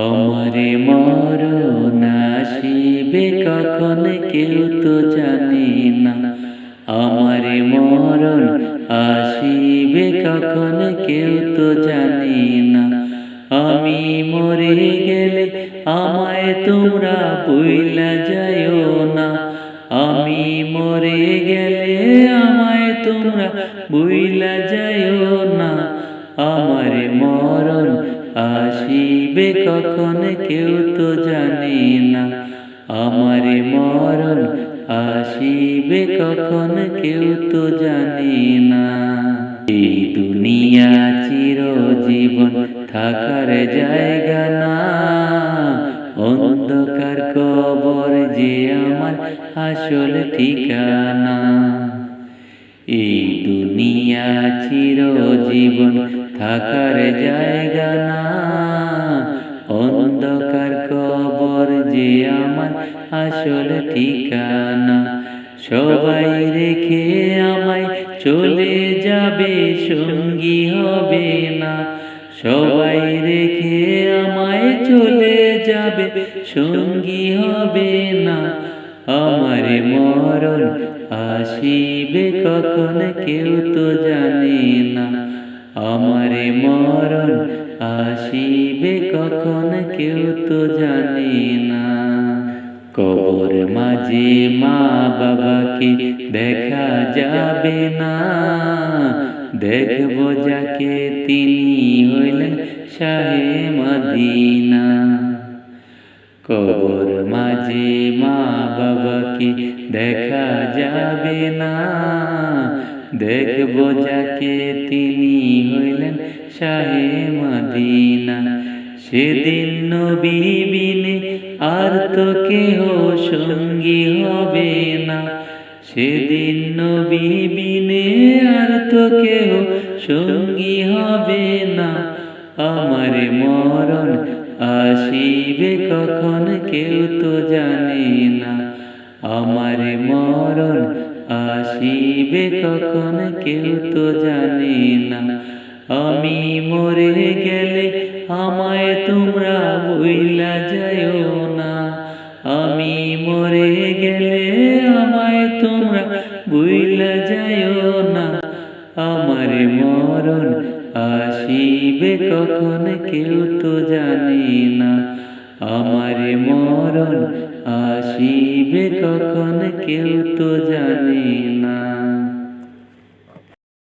আমারে মরণ আসিবে কখন কেউ তো জানে না। আমারে মরণ আসিবে কখন কেউ তো জানে না। আমি মরে গেলে আমায় তোমরা ভুইলা যাইও না। আমি মরে গেলে আমায় তোমরা ভুইলা যাইও না। আমারে মরণ আসিবে কখন কেউ তো জানে না। আমারে মরণ আসিবে কখন কেউ তো জানে না। এই দুনিয়া চিরজীবন থাকার জায়গা না। অন্ধকার কবর যে আমার আসল ঠিকানা। এই দুনিয়া চিরজীবন থাকার জায়গা না। অন্ধকার কবর যে আমার আসল ঠিকানা। সবাই রেখে আমায় চলে যাবে, সঙ্গী হবে না। সবাই রেখে আমায় চলে যাবে, সঙ্গী হবে না। আমারে মরণ আসিবে কখন কেউ তো জানে না। আমারে মরণ আসিবে কখন কেউ তো জানে না। কবর মাঝে মা বাবাকে দেখা যাবে না। দেখব যাকে তিনি হইলেন শাহে মদিনা। কবর মাঝে মা বাবাকে দেখা যাবে না। দেখব যাকে তিনি হইলেন শাহে মদিনা। সেদিন নবী বিনে আর তো কেহ সঙ্গী হবে না। সেদিন নবী বিনে আর তো কেহ সঙ্গী হবে না। আমারে মরণ আসিবে কখন কেউ তো জানে না। আমারে মরণ আসিবে কখন কেউ তো জানে না। আমি মরে গেলে আমায় তোমরা ভুইলা যাইও না। আমি মরে গেলে আমায় তোমরা ভুইলা যাইও না। আমারে মরণ আসিবে কখন কেউ তো জানে না। আমারে মরণ আসিবে কখন কেউ তো জানে না।